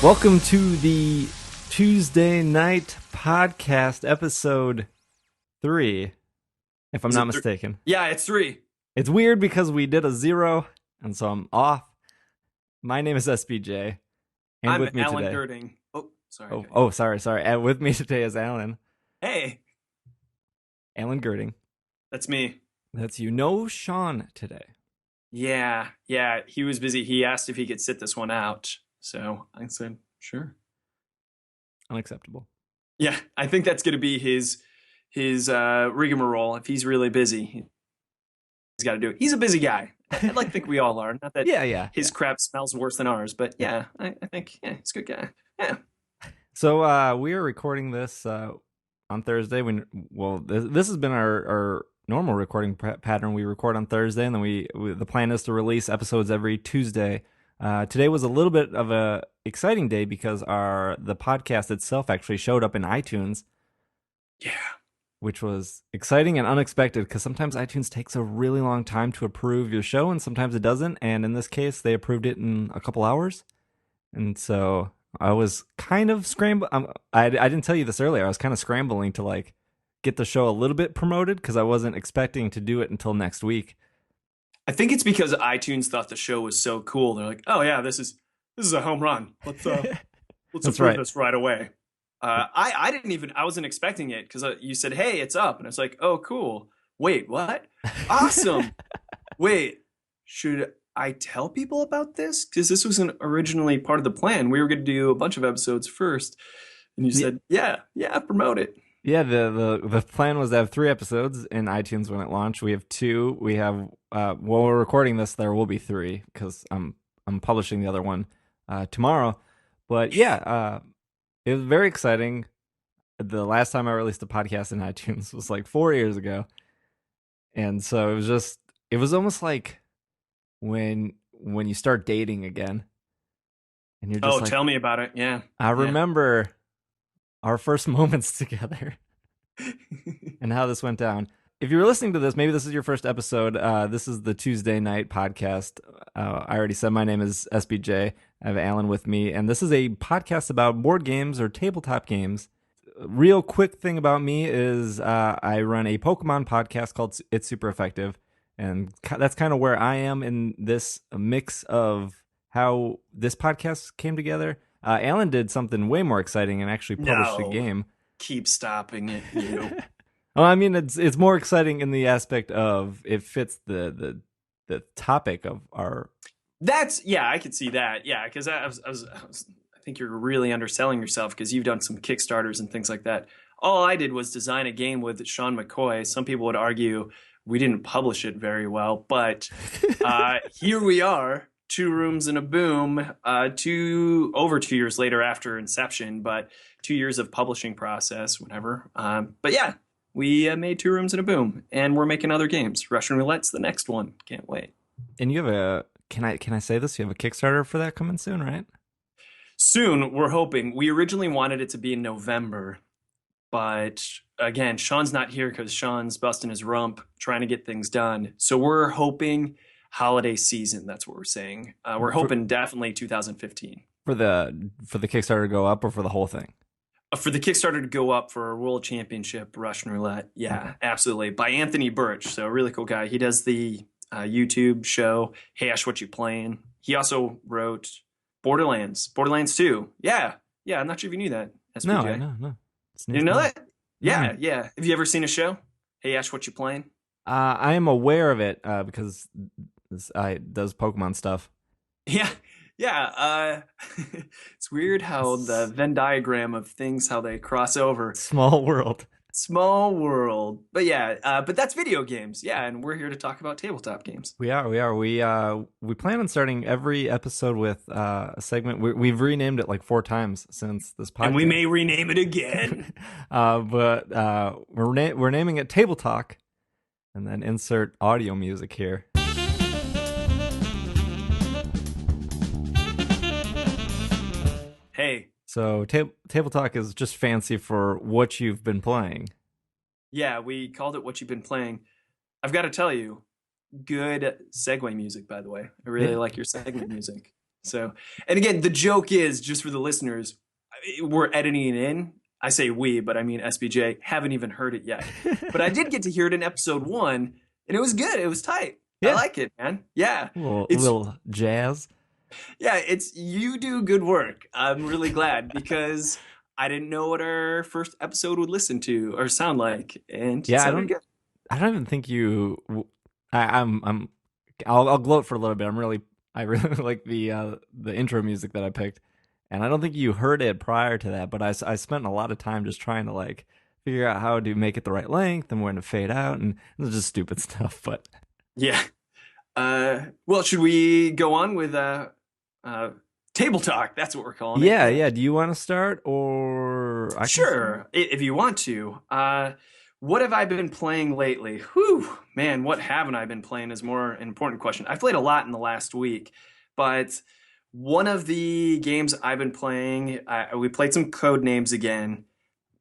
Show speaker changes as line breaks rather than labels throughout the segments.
Welcome to the Tuesday Night Podcast, episode 3, if I'm not mistaken.
Yeah, it's 3.
It's weird because we did a 0, and so I'm off. My name is SBJ, and
I'm
with me
Alan
today...
Girding. Sorry.
Sorry. And with me today is Alan.
Hey.
Alan Girding.
That's me.
That's you. No Sean today.
Yeah, he was busy. He asked if he could sit this one out. So I said, sure.
Unacceptable.
Yeah, I think that's going to be his rigmarole. If he's really busy, he's got to do it. He's a busy guy. I'd like to think we all are. Not that his crap smells worse than ours, but I think he's a good guy. Yeah.
So we are recording this on Thursday. This has been our normal recording pattern. We record on Thursday, and then the plan is to release episodes every Tuesday. Today was a little bit of a exciting day because the podcast itself actually showed up in iTunes.
Yeah.
Which was exciting and unexpected because sometimes iTunes takes a really long time to approve your show and sometimes it doesn't. And in this case, they approved it in a couple hours. And so I was kind of scrambling. I didn't tell you this earlier. I was kind of scrambling to get the show a little bit promoted because I wasn't expecting to do it until next week.
I think it's because iTunes thought the show was so cool. They're like, "Oh yeah, this is a home run. Let's approve this right away." I wasn't expecting it because you said, "Hey, it's up," and I was like, "Oh, cool. Wait, what? Awesome. Wait, should I tell people about this? Because this wasn't originally part of the plan. We were going to do a bunch of episodes first, and you said, "Yeah, promote it."
Yeah, the plan was to have 3 episodes in iTunes when it launched. We have 2. We have while we're recording this, there will be 3 because I'm publishing the other one tomorrow. But yeah, it was very exciting. The last time I released a podcast in iTunes was 4 years ago, and so it was almost like when you start dating again, and you're just
tell me about it. Yeah,
I remember our first moments together and how this went down. If you're listening to this, maybe this is your first episode. This is the Tuesday Night Podcast. I already said my name is SBJ. I have Alan with me, and this is a podcast about board games or tabletop games. Real quick thing about me is I run a Pokemon podcast called It's Super Effective, and that's kind of where I am in this mix of how this podcast came together. Alan did something way more exciting and actually published a game.
Keep stopping it, you.
Well, I mean, it's more exciting in the aspect of it fits the topic of our.
I could see that. Yeah, because I think you're really underselling yourself because you've done some Kickstarters and things like that. All I did was design a game with Sean McCoy. Some people would argue we didn't publish it very well, but here we are. 2 Rooms and a Boom, over 2 years later after inception, but 2 years of publishing process, whatever. But yeah, we made 2 Rooms and a Boom, and we're making other games. Russian Roulette's the next one. Can't wait.
And you have can I say this? You have a Kickstarter for that coming soon, right?
Soon, we're hoping. We originally wanted it to be in November, but again, Sean's not here because Sean's busting his rump trying to get things done. So we're hoping holiday season. That's what we're saying. We're hoping definitely 2015
for the Kickstarter to go up or for the whole thing.
For the Kickstarter to go up for a World Championship Russian Roulette. Yeah, absolutely. By Anthony Birch. So a really cool guy. He does the YouTube show, Hey Ash, What You Playing? He also wrote Borderlands 2. Yeah. I'm not sure if you knew that. SPJ.
No.
You didn't know that? Yeah. Have you ever seen a show? Hey Ash, What You Playing?
I am aware of it because I does Pokemon stuff.
Yeah. It's weird how the Venn diagram of things, how they cross over.
Small world.
But yeah, but that's video games. Yeah, and we're here to talk about tabletop games.
We are. We plan on starting every episode with a segment. We've renamed it 4 times since this podcast.
And we may rename it again.
But we're naming it Table Talk. And then insert audio music here. So table talk is just fancy for what you've been playing.
Yeah, we called it what you've been playing. I've got to tell you, good segue music, by the way. I really
Yeah.
like your segue music. So, and again, the joke is just for the listeners, we're editing it in. I say we, but I mean SBJ. Haven't even heard it yet. But I did get to hear it in episode 1, and it was good. It was tight. I
Yeah.
like it, man. Yeah.
Little,
It's
little jazz.
yeah, it's you do good work. I'm really glad because I didn't know what our first episode would listen to or sound like, and it
Yeah,
sounded good.
I don't even think I'll gloat for a little bit. I really like the intro music that I picked, and I don't think you heard it prior to that. But I spent a lot of time just trying to like figure out how to make it the right length and when to fade out, and it was just stupid stuff. But
Yeah. Well, should we go on with uh, table talk? That's what we're calling it.
yeah, yeah. Do you want to start or I can
Sure, if you want to. What have I been playing lately? Whew, man, what haven't I been playing is more an important question. I've played a lot in the last week, but one of the games I've been playing, we played some code names again,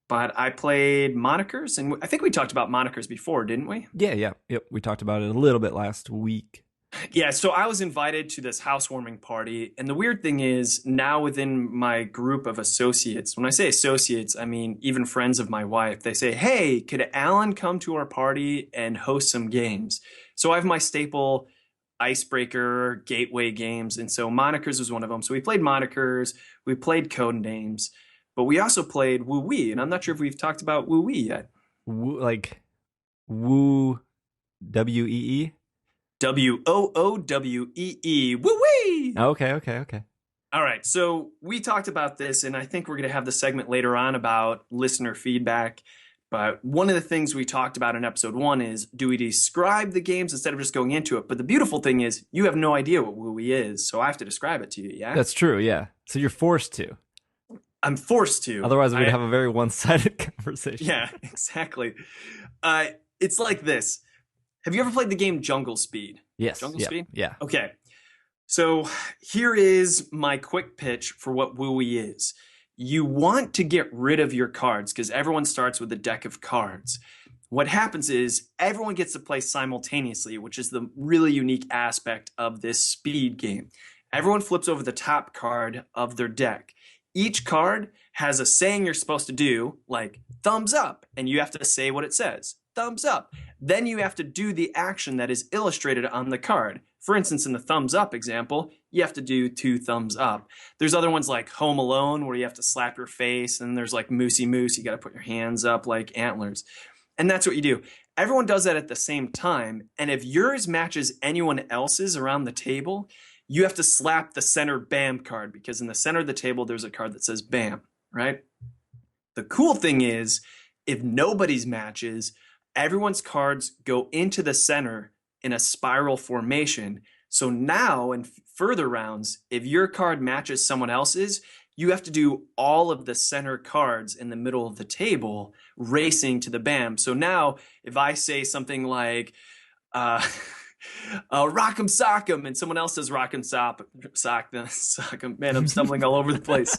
but I played Monikers, and I think we talked about Monikers before, didn't we?
Yeah, yeah, yep. We talked about it a little bit last week.
Yeah, so I was invited to this housewarming party, and the weird thing is now within my group of associates, when I say associates, I mean even friends of my wife, they say, "Hey, could Alan come to our party and host some games?" So I have my staple icebreaker gateway games, and so Monikers was one of them. So we played Monikers, we played Code Names, but we also played Woo Wee, and I'm not sure if we've talked about Woo Wee yet.
Like woo, WEE.
WOOWEE, Woo Wee!
Okay, okay, okay.
All right, so we talked about this, and I think we're going to have the segment later on about listener feedback. But one of the things we talked about in episode 1 is, do we describe the games instead of just going into it? But the beautiful thing is, you have no idea what Wooey is, so I have to describe it to you, yeah?
That's true, yeah. So you're forced to.
I'm forced to.
Otherwise, we'd have a very one-sided conversation.
Yeah, exactly. It's like this. Have you ever played the game Jungle Speed?
Yes.
Jungle
yeah,
Speed?
Yeah.
Okay. So here is my quick pitch for what Wooey is. You want to get rid of your cards because everyone starts with a deck of cards. What happens is everyone gets to play simultaneously, which is the really unique aspect of this speed game. Everyone flips over the top card of their deck. Each card has a saying you're supposed to do, like thumbs up, and you have to say what it says, thumbs up. Then you have to do the action that is illustrated on the card. For instance, in the thumbs up example, you have to do 2 thumbs up. There's other ones like Home Alone where you have to slap your face, and there's like Moosey Moose, you got to put your hands up like antlers. And that's what you do. Everyone does that at the same time, and if yours matches anyone else's around the table, you have to slap the center BAM card because in the center of the table there's a card that says BAM, right? The cool thing is if nobody's matches, everyone's cards go into the center in a spiral formation. So now in further rounds, if your card matches someone else's, you have to do all of the center cards in the middle of the table racing to the BAM. So now if I say something like Rock'em Sock'em and someone else says Rock'em Sock'em, man, I'm stumbling all over the place.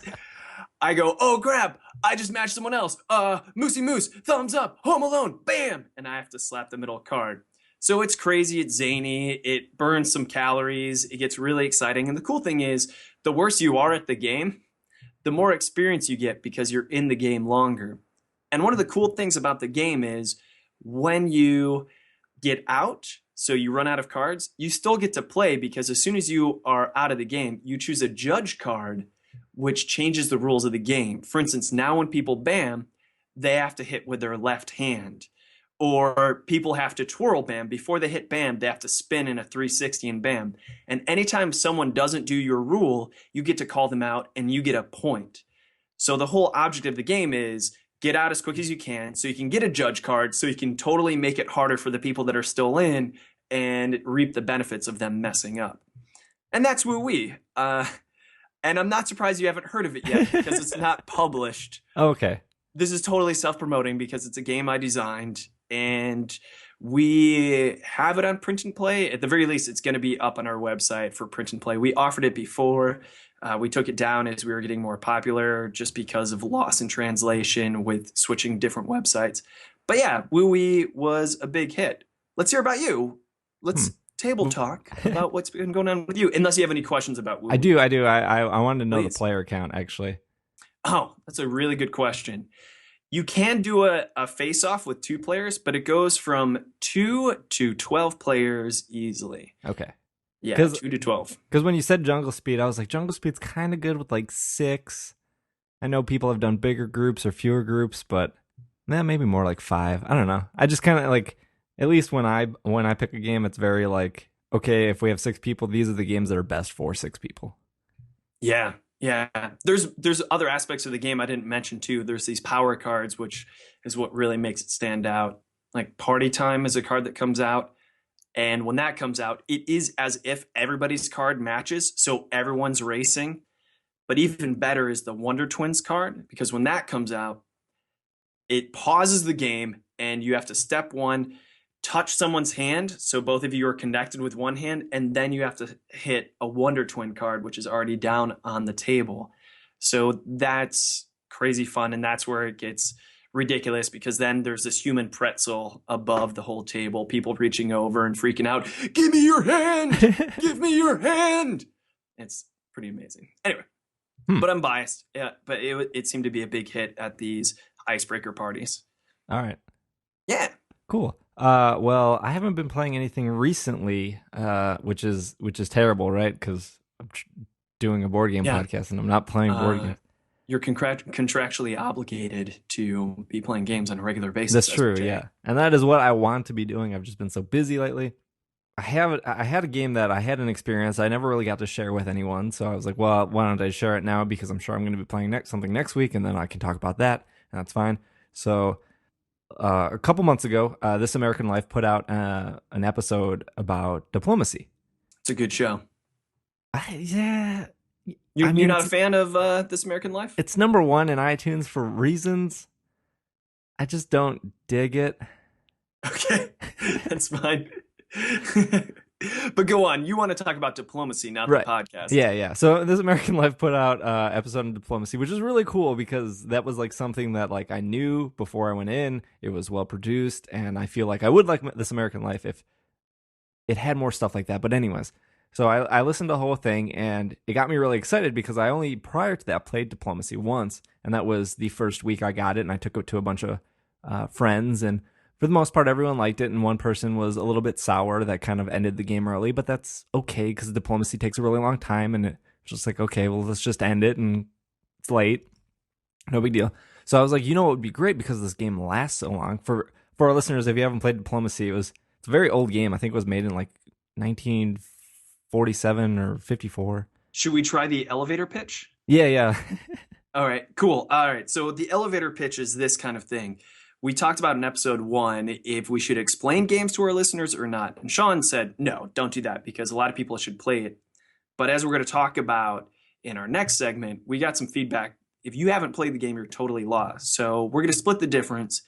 I go, oh crap, I just matched someone else. Moosey Moose, thumbs up, Home Alone, bam! And I have to slap the middle card. So it's crazy, it's zany, it burns some calories, it gets really exciting. And the cool thing is, the worse you are at the game, the more experience you get because you're in the game longer. And one of the cool things about the game is when you get out, so you run out of cards, you still get to play because as soon as you are out of the game, you choose a judge card, which changes the rules of the game. For instance, now when people BAM, they have to hit with their left hand. Or people have to twirl BAM. Before they hit BAM, they have to spin in a 360 and BAM. And anytime someone doesn't do your rule, you get to call them out and you get a point. So the whole object of the game is get out as quick as you can so you can get a judge card so you can totally make it harder for the people that are still in and reap the benefits of them messing up. And that's Woo-Wee. And I'm not surprised you haven't heard of it yet because it's not published.
Okay.
This is totally self-promoting because it's a game I designed and we have it on Print and Play. At the very least, it's going to be up on our website for Print and Play. We offered it before. We took it down as we were getting more popular just because of loss in translation with switching different websites. But yeah, WooWee was a big hit. Let's hear about you. Let's table talk about what's been going on with you, unless you have any questions about WooWee.
I do. I wanted to know the player count, actually.
Oh, that's a really good question. You can do a face-off with 2 players, but it goes from 2 to 12 players easily.
Okay.
Yeah, 2 to 12.
Because when you said Jungle Speed, I was like, Jungle Speed's kind of good with like 6. I know people have done bigger groups or fewer groups, but maybe more like 5. I don't know. I just kind of like, at least when I pick a game, it's very like, okay, if we have 6 people, these are the games that are best for 6 people.
Yeah. Yeah. There's other aspects of the game I didn't mention too. There's these power cards, which is what really makes it stand out. Like Party Time is a card that comes out. And when that comes out, it is as if everybody's card matches. So everyone's racing. But even better is the Wonder Twins card, because when that comes out, it pauses the game and you have to step 1, touch someone's hand. So both of you are connected with one hand, and then you have to hit a Wonder Twin card, which is already down on the table. So that's crazy fun. And that's where it gets ridiculous, because then there's this human pretzel above the whole table, people reaching over and freaking out. Give me your hand. Give me your hand. It's pretty amazing. Anyway, but I'm biased. Yeah, but it seemed to be a big hit at these icebreaker parties.
All right.
Yeah.
Cool. Well, I haven't been playing anything recently, which is terrible, right? Because I'm doing a board game podcast and I'm not playing board games.
You're contractually obligated to be playing games on a regular basis.
That's true, yeah. And that is what I want to be doing. I've just been so busy lately. I had a game that I had an experience I never really got to share with anyone, so I was like, well, why don't I share it now, because I'm sure I'm going to be playing something next week, and then I can talk about that, and that's fine. So a couple months ago, This American Life put out an episode about diplomacy.
It's a good show.
Yeah.
You're not a fan of This American Life?
It's number 1 in iTunes for reasons. I just don't dig it.
Okay, that's fine. But go on. You want to talk about diplomacy, not
right.
the podcast.
Yeah. So This American Life put out an episode on diplomacy, which is really cool, because that was like something that like I knew before I went in. It was well produced, and I feel like I would like This American Life if it had more stuff like that. But anyways, so I listened to the whole thing, and it got me really excited, because I only, prior to that, played diplomacy once, and that was the first week I got it, and I took it to a bunch of friends, and for the most part, everyone liked it, and one person was a little bit sour that kind of ended the game early, but that's okay, because diplomacy takes a really long time, and it's just like, okay, well, let's just end it, and it's late. No big deal. So I was like, what would be great, because this game lasts so long. For our listeners, if you haven't played diplomacy, it's a very old game. I think it was made in like 1947 or 54.
Should we try the elevator pitch?
Yeah.
All right, cool. All right, so the elevator pitch is this kind of thing. We talked about in episode 1 if we should explain games to our listeners or not. And Sean said, no, don't do that, because a lot of people should play it. But as we're going to talk about in our next segment, we got some feedback. If you haven't played the game, you're totally lost. So we're going to split the difference.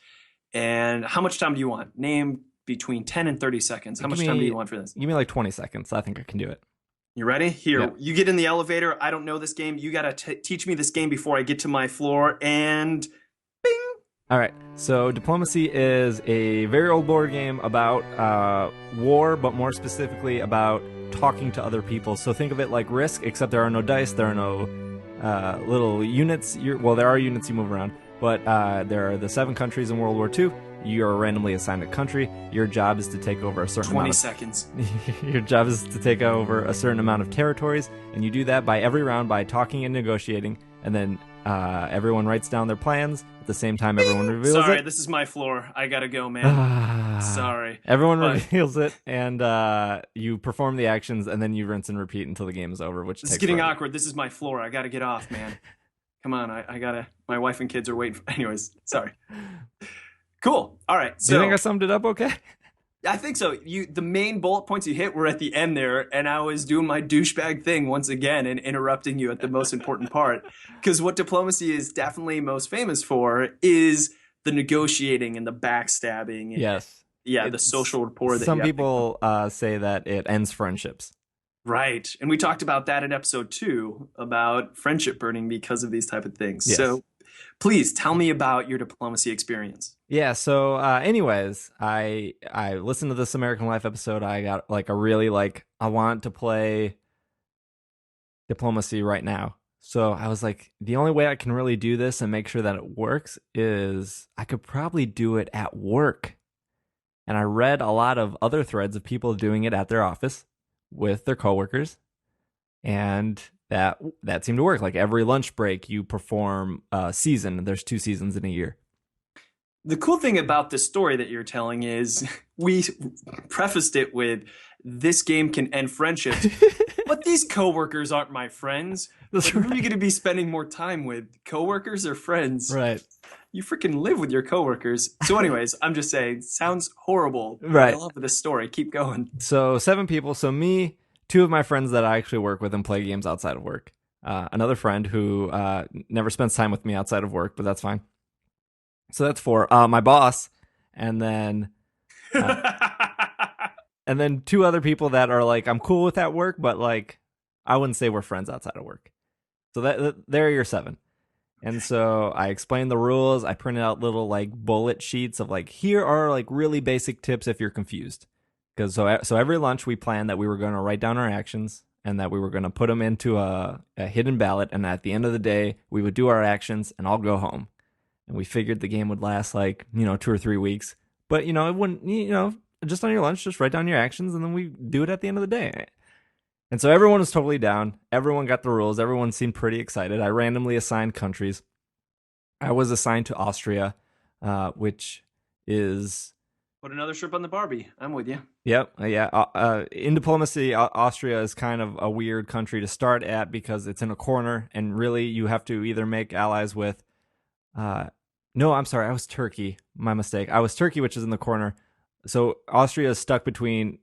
And how much time do you want? Name between 10 and 30 seconds. How much time do you want for this?
Give me like 20 seconds. I think I can do it.
You ready? Here,
Yep.
You get in the elevator. I don't know this game. You got to teach me this game before I get to my floor. And bing.
All right. So diplomacy is a very old board game about war, but more specifically about talking to other people. So think of it like Risk, except there are no dice. There are no little units. There are units you move around, but there are the 7 countries in World War II. You're randomly assigned a country. Your job is to take over a certain
20 seconds.
Your job is to take over a certain amount of territories, and you do that by every round by talking and negotiating, and then everyone writes down their plans. At the same time, everyone reveals it.
Sorry, this is my floor. I gotta go, man. Sorry.
Everyone reveals it, and you perform the actions, and then you rinse and repeat until the game is over, which
This is getting awkward. This is my floor. I gotta get off, man. Come on, I gotta... My wife and kids are waiting for... Anyways, sorry. Cool. All right. So
do you think I summed it up okay?
I think so. The main bullet points you hit were at the end there, and I was doing my douchebag thing once again and interrupting you at the most important part. Because what diplomacy is definitely most famous for is the negotiating and the backstabbing.
Yes.
Yeah, the social rapport that
Some
you have to
people say that it ends friendships.
Right. And we talked about that in episode 2 about friendship burning because of these type of things.
Yes.
So please tell me about your diplomacy experience.
Yeah, so anyways, I listened to this American Life episode. I got like a really like I want to play diplomacy right now. So I was like, the only way I can really do this and make sure that it works is I could probably do it at work. And I read a lot of other threads of people doing it at their office with their coworkers, and that seemed to work. Like every lunch break, you perform a season. There's 2 seasons in a year.
The cool thing about this story that you're telling is we prefaced it with this game can end friendships, but these coworkers aren't my friends. Like, who are you going to be spending more time with, coworkers or friends?
Right.
You freaking live with your coworkers. So anyways, I'm just saying, sounds horrible.
Right.
I love this story. Keep going.
So 7 people. So me, 2 of my friends that I actually work with and play games outside of work. Another friend who never spends time with me outside of work, but that's fine. So that's 4. My boss, and then 2 other people that are like I'm cool with at work, but like I wouldn't say we're friends outside of work. So that there are your 7. And so I explained the rules. I printed out little like bullet sheets of like, here are like really basic tips if you're confused. Because so every lunch we planned that we were going to write down our actions and that we were going to put them into a hidden ballot. And at the end of the day, we would do our actions and I'll go home. And we figured the game would last like, 2 or 3 weeks. But, it wouldn't, just on your lunch, just write down your actions and then we do it at the end of the day. And so everyone was totally down. Everyone got the rules. Everyone seemed pretty excited. I randomly assigned countries. I was assigned to Austria, which is...
Put another strip on the Barbie. I'm with you.
Yep. Yeah. In diplomacy, Austria is kind of a weird country to start at because it's in a corner, and really you have to either make allies with... no, I'm sorry. I was Turkey. My mistake. I was Turkey, which is in the corner. So Turkey is stuck between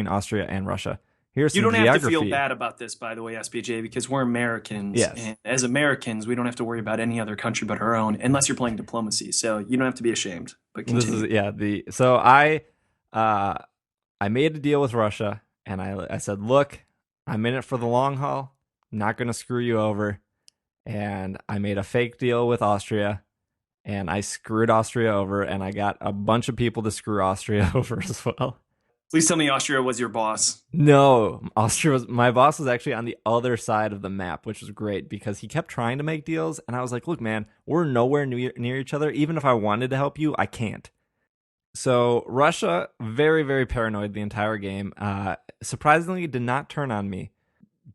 Austria and Russia. Here's
you don't
geography.
have to feel bad about this, by the way, SPJ, because we're Americans.
Yes.
And as Americans, we don't have to worry about any other country but our own, unless you're playing diplomacy. So you don't have to be ashamed. But continue.
So I made a deal with Russia, and I said, look, I'm in it for the long haul. I'm not going to screw you over. And I made a fake deal with Austria, and I screwed Austria over, and I got a bunch of people to screw Austria over as well.
Please tell me Austria was your boss.
No, my boss was actually on the other side of the map, which was great because he kept trying to make deals. And I was like, look, man, we're nowhere near each other. Even if I wanted to help you, I can't. So Russia, very, very paranoid the entire game. Surprisingly, did not turn on me.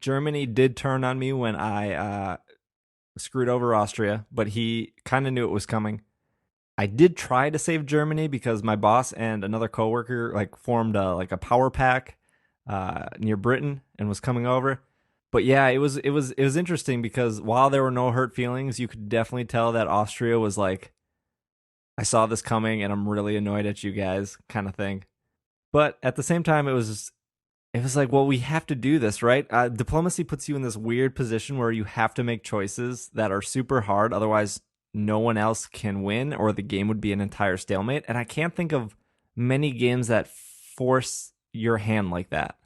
Germany did turn on me when I screwed over Austria, but he kind of knew it was coming. I did try to save Germany because my boss and another coworker like formed a power pack near Britain and was coming over. But yeah, it was interesting because while there were no hurt feelings, you could definitely tell that Austria was like, I saw this coming and I'm really annoyed at you guys, kind of thing. But at the same time, it was like, well, we have to do this, right? Diplomacy puts you in this weird position where you have to make choices that are super hard, otherwise no one else can win or the game would be an entire stalemate. And I can't think of many games that force your hand like that.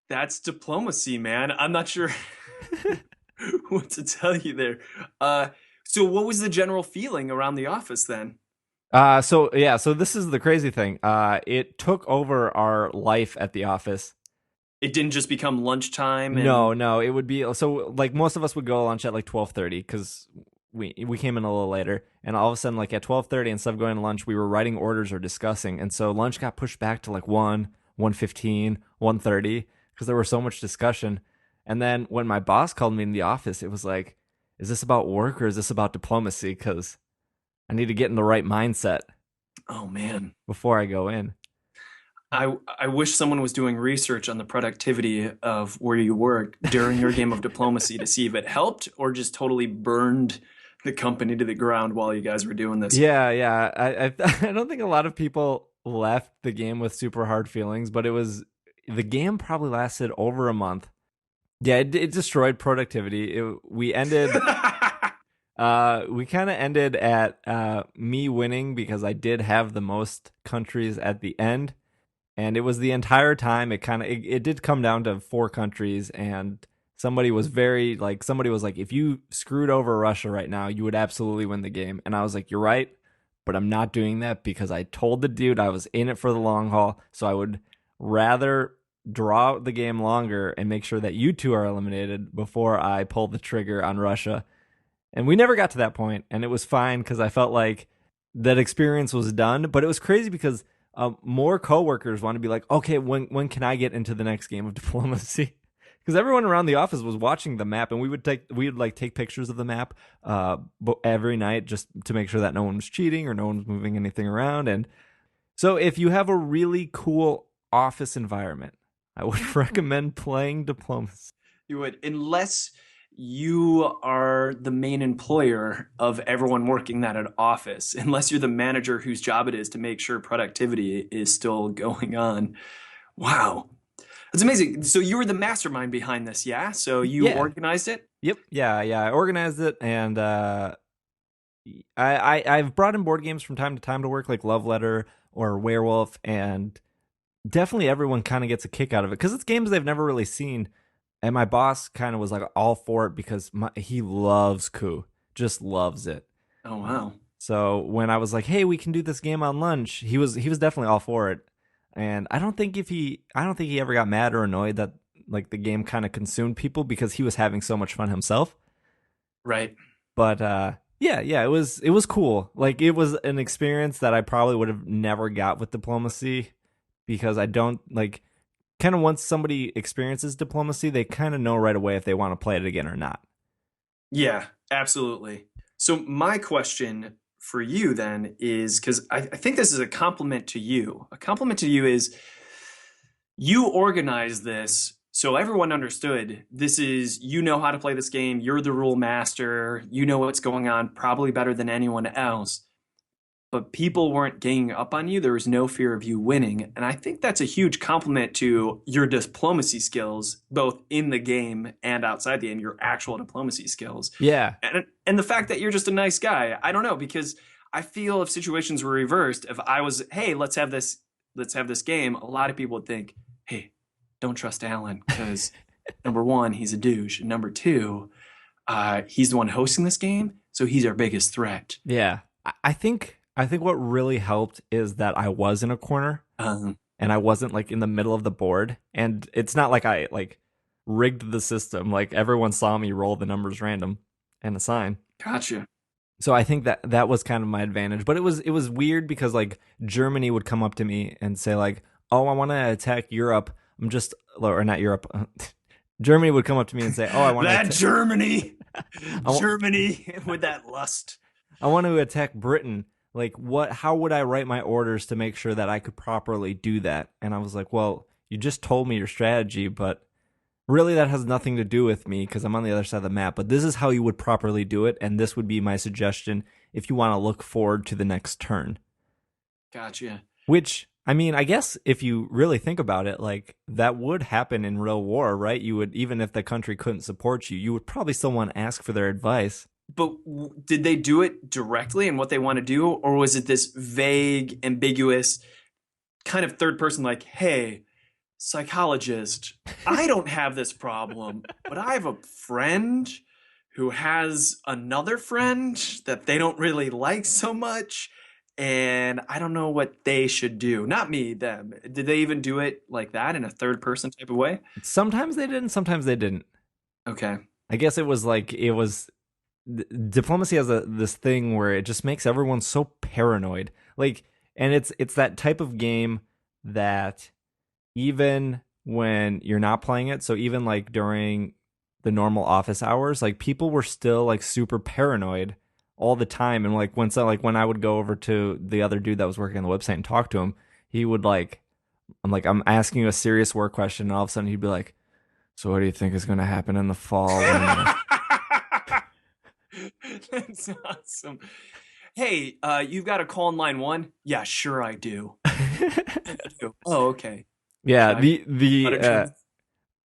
That's diplomacy, man. I'm not sure what to tell you there. So what was the general feeling around the office then?
So this is the crazy thing. It took over our life at the office.
It didn't just become lunchtime?
No, it would be so like most of us would go to lunch at like 12:30 because we came in a little later, and all of a sudden like at 12:30 instead of going to lunch, we were writing orders or discussing, and so lunch got pushed back to like 1:15, 1:30 because there was so much discussion. And then when my boss called me in the office, it was like, is this about work or is this about diplomacy? Because I need to get in the right mindset.
Oh man,
before I go in.
I wish someone was doing research on the productivity of where you work during your game of diplomacy to see if it helped or just totally burned the company to the ground while you guys were doing this.
Yeah. I don't think a lot of people left the game with super hard feelings, but the game probably lasted over a month. Yeah, it destroyed productivity. We ended We kind of ended at me winning because I did have the most countries at the end, and it was the entire time. It did come down to 4 countries, and somebody was like, if you screwed over Russia right now, you would absolutely win the game. And I was like, you're right, but I'm not doing that because I told the dude I was in it for the long haul, so I would rather draw out the game longer and make sure that you two are eliminated before I pull the trigger on Russia. And we never got to that point, and it was fine because I felt like that experience was done. But it was crazy because more coworkers want to be like, okay, when can I get into the next game of diplomacy? Because everyone around the office was watching the map, and we would take pictures of the map every night just to make sure that no one was cheating or no one was moving anything around. And so, if you have a really cool office environment, I would recommend playing diplomacy.
You would, unless you are the main employer of everyone working that at office, unless you're the manager whose job it is to make sure productivity is still going on. Wow. That's amazing. So you were the mastermind behind this, yeah? So you
Yeah.
organized it?
Yep. Yeah. I organized it, and I've brought in board games from time to time to work, like Love Letter or Werewolf, and definitely everyone kind of gets a kick out of it because it's games they've never really seen. And my boss kind of was like all for it because he loves Coup, just loves it.
Oh, wow.
So when I was like, "Hey, we can do this game on lunch," he was definitely all for it. And I don't think he ever got mad or annoyed that like the game kind of consumed people because he was having so much fun himself.
Right.
But it was cool. Like it was an experience that I probably would have never got with diplomacy because I don't like kind of once somebody experiences diplomacy, they kind of know right away if they want to play it again or not.
Yeah, absolutely. So my question for you then is because I think this is a compliment to you. A compliment to you is you organized this so everyone understood this is you know how to play this game, you're the rule master, you know what's going on probably better than anyone else. But people weren't ganging up on you. There was no fear of you winning. And I think that's a huge compliment to your diplomacy skills, both in the game and outside the game, your actual diplomacy skills.
Yeah.
And the fact that you're just a nice guy. I don't know, because I feel if situations were reversed, if I was, hey, let's have this game, a lot of people would think, hey, don't trust Alan, because number one, he's a douche. And number two, he's the one hosting this game, so he's our biggest threat.
Yeah. I think what really helped is that I was in a corner and I wasn't like in the middle of the board. And it's not like I like rigged the system. Like everyone saw me roll the numbers random and assign.
Gotcha.
So I think that was kind of my advantage. But it was weird because like Germany would come up to me and say like, "Oh, I want to attack Europe." I'm just or not Europe. Germany would come up to me and say, "Oh, I want
that
to
Germany, Germany with that lust."
I want to attack Britain. Like what how would I write my orders to make sure that I could properly do that?" And I was like, "Well, you just told me your strategy, but really that has nothing to do with me because I'm on the other side of the map, but this is how you would properly do it, and this would be my suggestion if you want to look forward to the next turn."
Gotcha.
Which, I mean, I guess if you really think about it, like that would happen in real war, right? You would, even if the country couldn't support you, you would probably still want to ask for their advice.
But did they do it directly in what they want to do, or was it this vague, ambiguous kind of third person, like, hey, psychologist, I don't have this problem, but I have a friend who has another friend that they don't really like so much, and I don't know what they should do. Not me, them. Did they even do it like that in a third person type of way?
Sometimes they did, and sometimes they didn't.
Okay.
I guess diplomacy has this thing where it just makes everyone so paranoid. Like, and it's that type of game that even when you're not playing it, so even like during the normal office hours, like people were still like super paranoid all the time. And like when I would go over to the other dude that was working on the website and talk to him, he would like I'm asking you a serious work question, and all of a sudden he'd be like, "So what do you think is going to happen in the fall?"
That's awesome. Hey, you've got a call in line one? Yeah, sure I do. Oh, okay.
Yeah,
But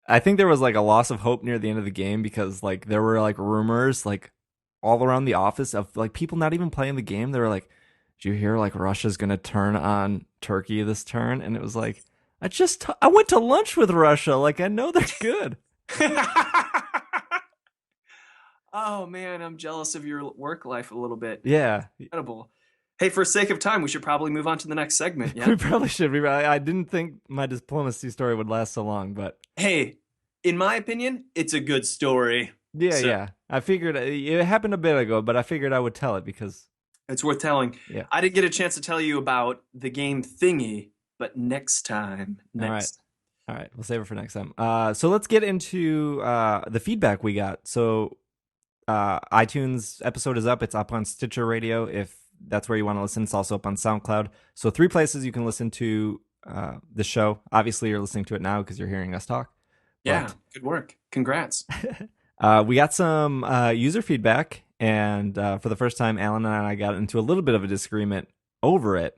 I think there was like a loss of hope near the end of the game because like there were like rumors like all around the office of like people not even playing the game. They were like, "Did you hear like Russia's gonna turn on Turkey this turn?" And it was like, I went to lunch with Russia. Like I know they're good.
Oh man, I'm jealous of your work life a little bit.
Yeah,
Incredible. Hey, for sake of time, we should probably move on to the next segment. Yeah.
we probably should. I didn't think my diplomacy story would last so long, but
Hey, in my opinion, it's a good story.
yeah,
So-
yeah. I figured it happened a bit ago, but I figured I would tell it because
It's worth telling.
Yeah.
I didn't get a chance to tell you about the game Thingy, but next time. Next.
All right, we'll save it for next time. So let's get into the feedback we got. So iTunes episode is up. It's up on Stitcher Radio if that's where you want to listen. It's also up on SoundCloud. So 3 places you can listen to the show. Obviously, you're listening to it now because you're hearing us talk.
Yeah, good work. Congrats.
We got some user feedback, and for the first time, Alan and I got into a little bit of a disagreement over it.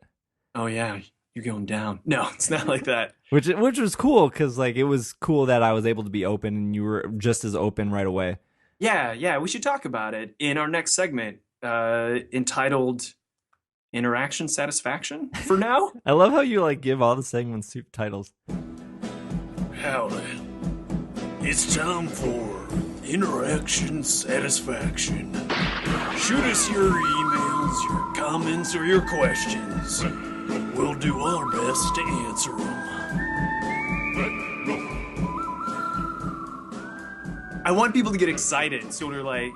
Oh yeah, you're going down. No, it's not like that.
Which was cool because like it was cool that I was able to be open and you were just as open right away.
Yeah, we should talk about it in our next segment, entitled "Interaction Satisfaction." For now.
I love how you like give all the segments titles.
Howdy. It's time for Interaction Satisfaction. Shoot us your emails, your comments, or your questions. We'll do our best to answer them. I want people to get excited. So they're like,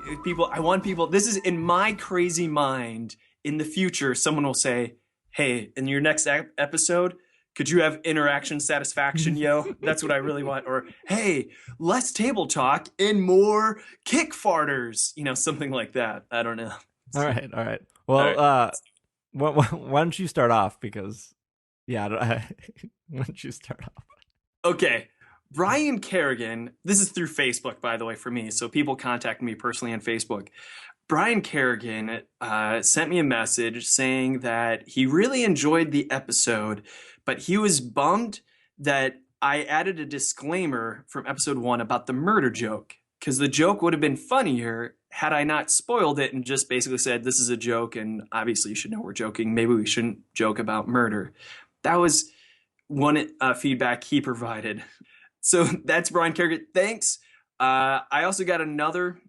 this is in my crazy mind. In the future, someone will say, hey, in your next episode, could you have interaction satisfaction, yo? That's what I really want. Or, hey, less table talk and more kick farters. Something like that. I don't know.
All right. Well, why don't you start off? Because, why don't you start off?
Okay. Brian Kerrigan, this is through Facebook, by the way, for me. So people contact me personally on Facebook. Brian Kerrigan sent me a message saying that he really enjoyed the episode, but he was bummed that I added a disclaimer from episode 1 about the murder joke, because the joke would have been funnier had I not spoiled it and just basically said, this is a joke, and obviously you should know we're joking. Maybe we shouldn't joke about murder. That was one feedback he provided. So that's Brian Kerrigan. Thanks. I also got another.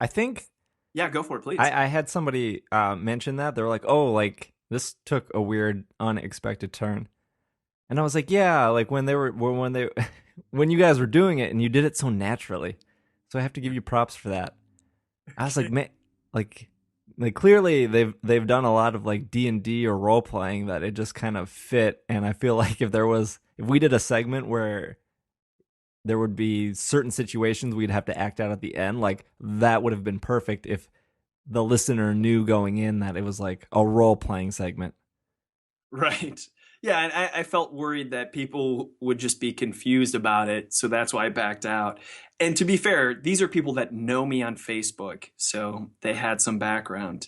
I think.
Yeah, go for it, please.
I had somebody mention that. They were like, oh, like this took a weird, unexpected turn. And I was like, yeah, like when you guys were doing it and you did it so naturally. So I have to give you props for that. I was like, man, like clearly they've done a lot of like D&D or role playing that it just kind of fit. And I feel like if we did a segment where there would be certain situations we'd have to act out at the end, like that would have been perfect if the listener knew going in that it was like a role playing segment.
Right. Yeah, and I felt worried that people would just be confused about it, so that's why I backed out. And to be fair, these are people that know me on Facebook, so they had some background.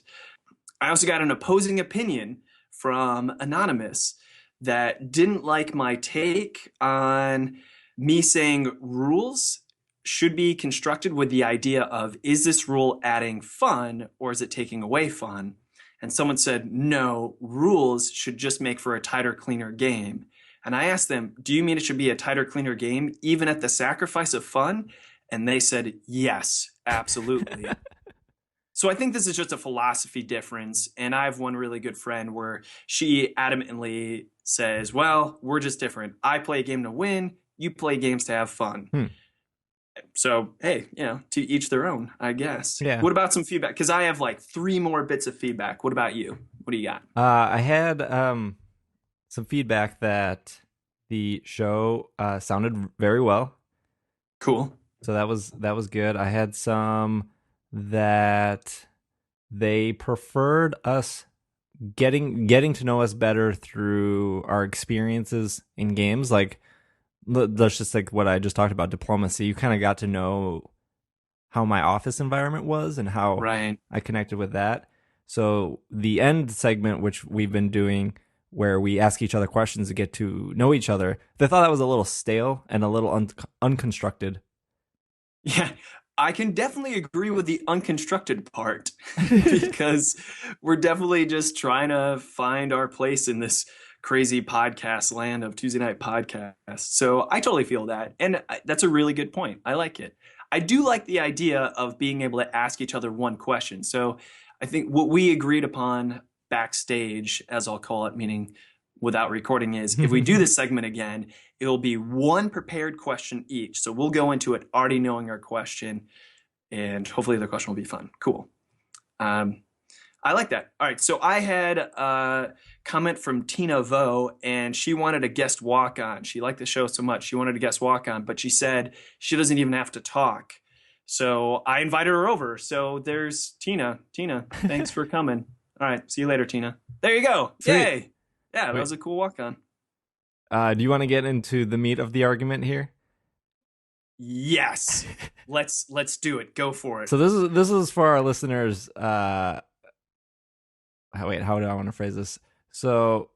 I also got an opposing opinion from Anonymous that didn't like my take on me saying rules should be constructed with the idea of, is this rule adding fun or is it taking away fun? And someone said, no, rules should just make for a tighter, cleaner game. And I asked them, do you mean it should be a tighter, cleaner game, even at the sacrifice of fun? And they said, yes, absolutely. So I think this is just a philosophy difference. And I have one really good friend where she adamantly says, well, we're just different. I play a game to win. You play games to have fun. So, hey, to each their own, I guess.
Yeah.
What about some feedback? Because I have like 3 more bits of feedback. What about you? What do you got?
I had some feedback that the show sounded very well.
Cool.
So that was good. I had some that they preferred us getting to know us better through our experiences in games. Like, that's just like what I just talked about, diplomacy. You kind of got to know how my office environment was and how I connected with that. So the end segment, which we've been doing, where we ask each other questions to get to know each other, they thought that was a little stale and a little unconstructed.
Yeah, I can definitely agree with the unconstructed part because we're definitely just trying to find our place in this crazy podcast land of Tuesday night podcasts. So I totally feel that. And that's a really good point. I like it. I do like the idea of being able to ask each other one question. So I think what we agreed upon backstage, as I'll call it, meaning without recording, is if we do this segment again, it'll be one prepared question each. So we'll go into it already knowing our question, and hopefully the question will be fun. Cool. I like that. All right. So I had a comment from Tina Vo, and she wanted a guest walk on. She liked the show so much. She wanted a guest walk on, but she said she doesn't even have to talk. So I invited her over. So there's Tina. Tina, thanks for coming. All right. See you later, Tina. There you go.
Sweet.
Yay. Yeah, that was a cool walk on.
Do you want to get into the meat of the argument here?
Yes. Let's do it. Go for it.
So this is for our listeners. Wait, how do I want to phrase this? So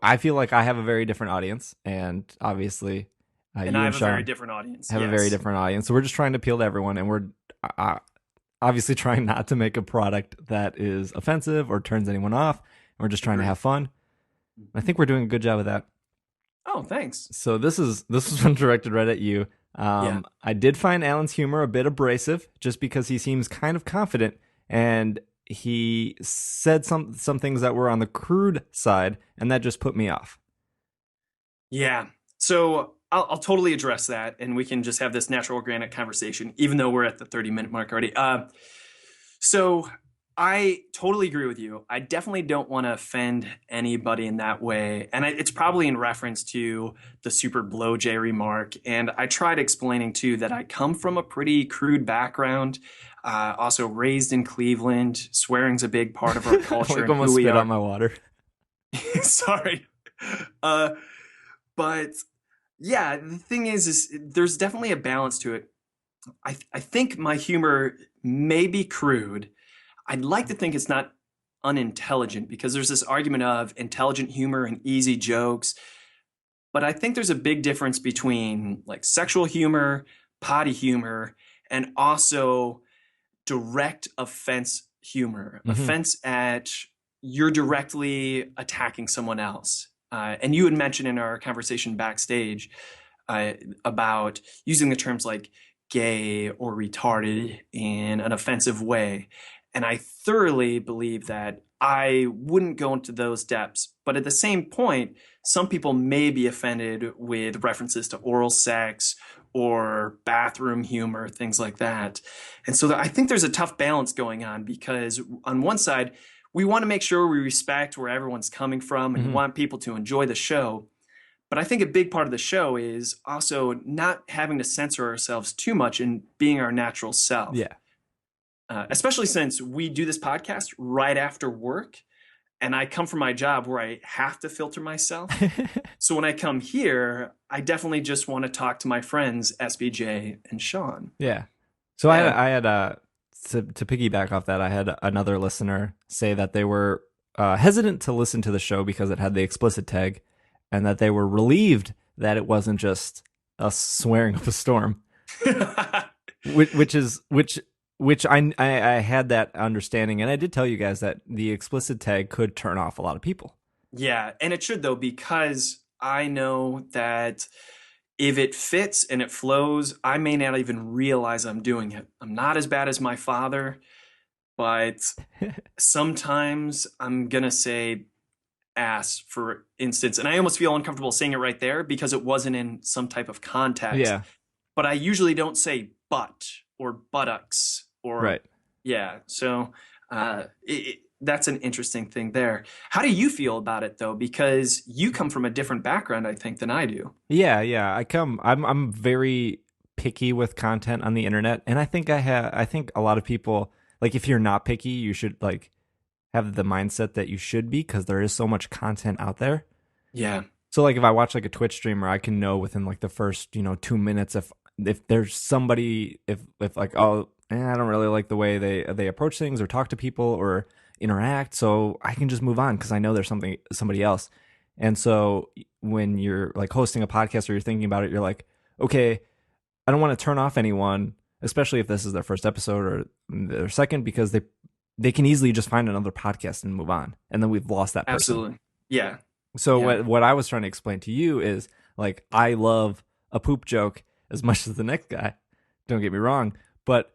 I feel like I have a very different audience, and obviously,
and I have a very different audience.
Have a very different audience. So we're just trying to appeal to everyone, and we're obviously trying not to make a product that is offensive or turns anyone off. We're just trying to have fun. I think we're doing a good job of that.
Oh, thanks.
So this was one directed right at you. I did find Alan's humor a bit abrasive, just because he seems kind of confident, and he said some things that were on the crude side, and that just put me off.
Yeah. So I'll totally address that, and we can just have this natural organic conversation, even though we're at the 30-minute mark already. So I totally agree with you. I definitely don't want to offend anybody in that way. And it's probably in reference to the super blow J remark. And I tried explaining too that I come from a pretty crude background. Also raised in Cleveland. Swearing's a big part of our culture.
Like almost spit out my water.
Sorry. But yeah, the thing is there's definitely a balance to it. I think my humor may be crude. I'd like to think it's not unintelligent, because there's this argument of intelligent humor and easy jokes. But I think there's a big difference between like sexual humor, potty humor, and also direct offense humor. Mm-hmm. Offense at you're directly attacking someone else. And you had mentioned in our conversation backstage about using the terms like gay or retarded in an offensive way. And I thoroughly believe that I wouldn't go into those depths. But at the same point, some people may be offended with references to oral sex or bathroom humor, things like that. And so I think there's a tough balance going on, because on one side, we want to make sure we respect where everyone's coming from and want people to enjoy the show. But I think a big part of the show is also not having to censor ourselves too much and being our natural self.
Yeah.
Especially since we do this podcast right after work, and I come from my job where I have to filter myself. So when I come here, I definitely just want to talk to my friends, SBJ and Sean.
Yeah. So I had to piggyback off that, I had another listener say that they were hesitant to listen to the show because it had the explicit tag, and that they were relieved that it wasn't just us swearing up a storm. Which I had that understanding, and I did tell you guys that the explicit tag could turn off a lot of people.
Yeah, and it should, though, because I know that if it fits and it flows, I may not even realize I'm doing it. I'm not as bad as my father, but sometimes I'm going to say ass, for instance, and I almost feel uncomfortable saying it right there because it wasn't in some type of context.
Yeah.
But I usually don't say butt or buttocks or
right.
Yeah. So that's an interesting thing there. How do you feel about it though? Because you come from a different background, I think, than I do.
Yeah. I'm very picky with content on the internet, and I think I think a lot of people, like, if you're not picky, you should like have the mindset that you should be, because there is so much content out there.
Yeah.
So like if I watch like a Twitch streamer, I can know within like the first 2 minutes if there's somebody, if like, oh, I don't really like the way they approach things or talk to people or interact, so I can just move on because I know there's somebody else. And so when you're like hosting a podcast or you're thinking about it, you're like, okay, I don't want to turn off anyone, especially if this is their first episode or their second, because they can easily just find another podcast and move on, and then we've lost that person.
Absolutely. Yeah.
So
Yeah.
what I was trying to explain to you is, like, I love a poop joke as much as the next guy. Don't get me wrong, but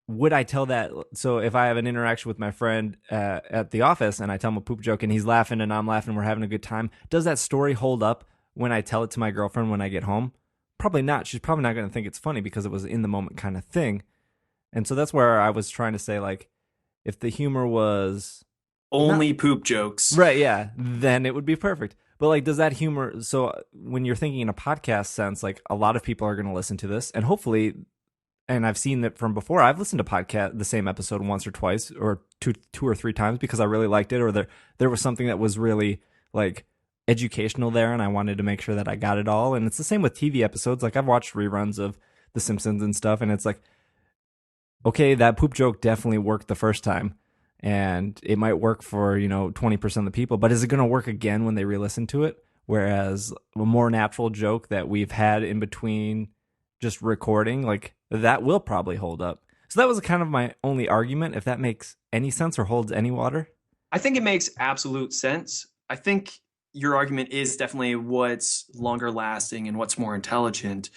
would I tell that? So if I have an interaction with my friend at the office and I tell him a poop joke and he's laughing and I'm laughing, we're having a good time, does that story hold up when I tell it to my girlfriend when I get home? Probably not. She's probably not going to think it's funny because it was in the moment kind of thing. And so that's where I was trying to say, like, if the humor was
only poop jokes,
right, yeah, then it would be perfect. But, like, does that humor, so when you're thinking in a podcast sense, like, a lot of people are going to listen to this, and hopefully, and I've seen that from before, I've listened to the same episode once or twice, or two or three times because I really liked it, or there was something that was really, like, educational there, and I wanted to make sure that I got it all. And it's the same with TV episodes. Like, I've watched reruns of The Simpsons and stuff, and it's like, okay, that poop joke definitely worked the first time, and it might work for 20% of the people, but is it going to work again when they re-listen to it? Whereas a more natural joke that we've had in between just recording, like, that will probably hold up. So that was kind of my only argument, if that makes any sense or holds any water.
I think it makes absolute sense. I think your argument is definitely what's longer lasting and what's more intelligent.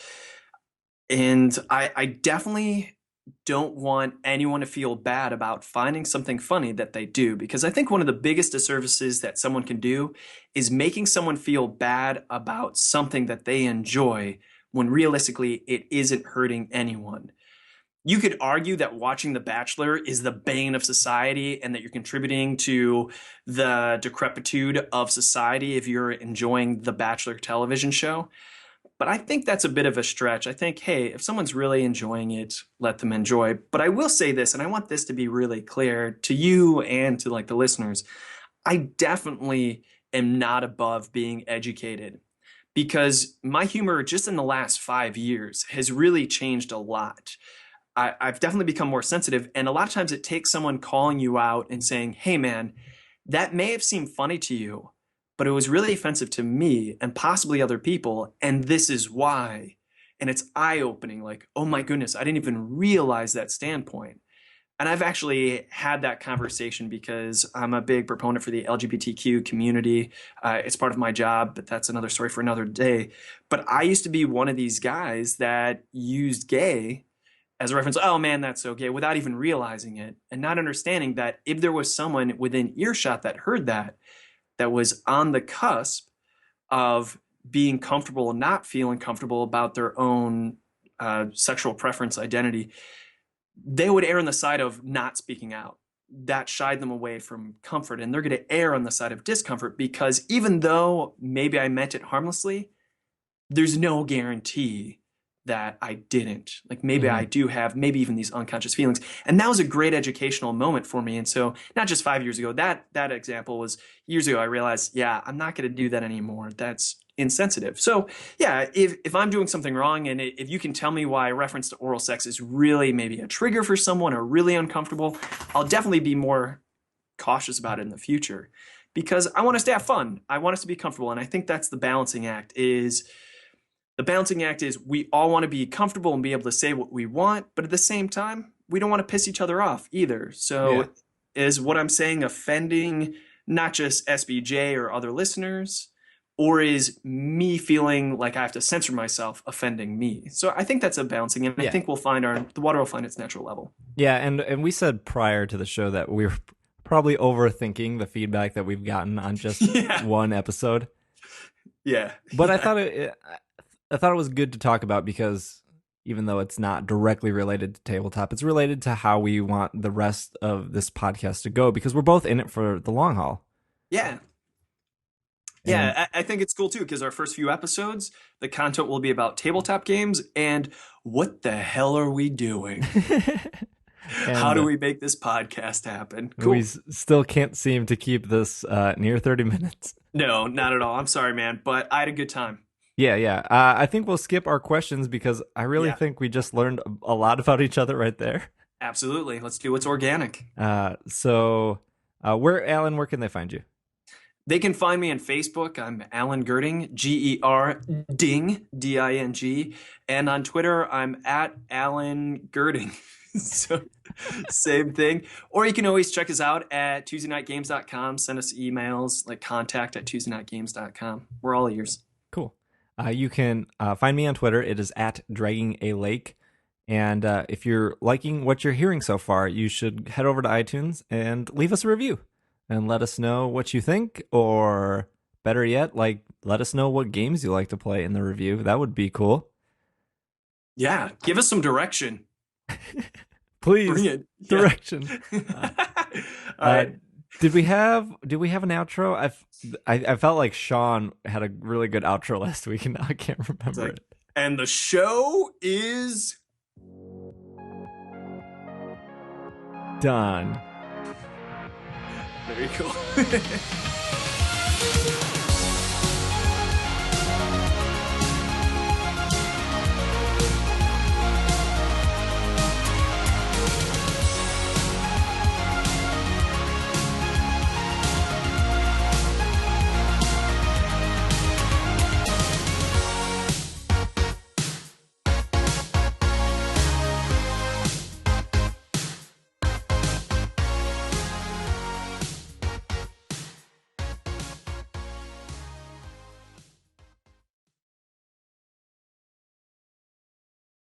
And I definitely don't want anyone to feel bad about finding something funny that they do, because I think one of the biggest disservices that someone can do is making someone feel bad about something that they enjoy when realistically it isn't hurting anyone. You could argue that watching The Bachelor is the bane of society and that you're contributing to the decrepitude of society if you're enjoying The Bachelor television show. But I think that's a bit of a stretch. I think, hey, if someone's really enjoying it, let them enjoy. But I will say this, and I want this to be really clear to you and to, like, the listeners. I definitely am not above being educated, because my humor just in the last 5 years has really changed a lot. I've definitely become more sensitive. And a lot of times it takes someone calling you out and saying, hey, man, that may have seemed funny to you, but it was really offensive to me and possibly other people, and this is why. And it's eye-opening, like, oh my goodness, I didn't even realize that standpoint. And I've actually had that conversation because I'm a big proponent for the LGBTQ community. It's part of my job, but that's another story for another day. But I used to be one of these guys that used gay as a reference. Oh man, that's so gay, without even realizing it and not understanding that if there was someone within earshot that heard that was on the cusp of being comfortable and not feeling comfortable about their own sexual preference identity, they would err on the side of not speaking out. That shied them away from comfort, and they're going to err on the side of discomfort, because even though maybe I meant it harmlessly, there's no guarantee that I didn't. Like, maybe I do have maybe even these unconscious feelings. And that was a great educational moment for me. And so not just 5 years ago, that example was years ago, I realized, yeah, I'm not going to do that anymore. That's insensitive. So yeah, if I'm doing something wrong, and if you can tell me why reference to oral sex is really maybe a trigger for someone or really uncomfortable, I'll definitely be more cautious about it in the future, because I want us to have fun. I want us to be comfortable. And I think that's the balancing act is we all want to be comfortable and be able to say what we want, but at the same time, we don't want to piss each other off either. So is what I'm saying offending not just SBJ or other listeners, or is me feeling like I have to censor myself offending me? So I think that's a balancing, and I think the water will find its natural level.
Yeah, and we said prior to the show that we were probably overthinking the feedback that we've gotten on just one episode.
Yeah.
But I thought it was good to talk about, because even though it's not directly related to tabletop, it's related to how we want the rest of this podcast to go, because we're both in it for the long haul.
Yeah. Yeah, I think it's cool too, because our first few episodes, the content will be about tabletop games and what the hell are we doing? How do we make this podcast happen? Cool.
We still can't seem to keep this near 30 minutes.
No, not at all. I'm sorry, man, but I had a good time.
Yeah. I think we'll skip our questions, because I really think we just learned a lot about each other right there.
Absolutely. Let's do what's organic.
So, Alan, where can they find you?
They can find me on Facebook. I'm Alan Girding, G-E-R Ding, D-I-N-G. And on Twitter, I'm at Alan Girding. So same thing. Or you can always check us out at TuesdayNightGames.com. Send us emails like contact@TuesdayNightGames.com. We're all ears.
Cool. You can find me on Twitter. It is at Dragging a Lake. And if you're liking what you're hearing so far, you should head over to iTunes and leave us a review and let us know what you think, or better yet, like let us know what games you like to play in the review. That would be cool.
Yeah, give us some direction.
Please,
Bring it.
direction.
All right.
Did we have an outro? I felt like Sean had a really good outro last week, and now I can't remember it.
And the show is
done.
Very cool.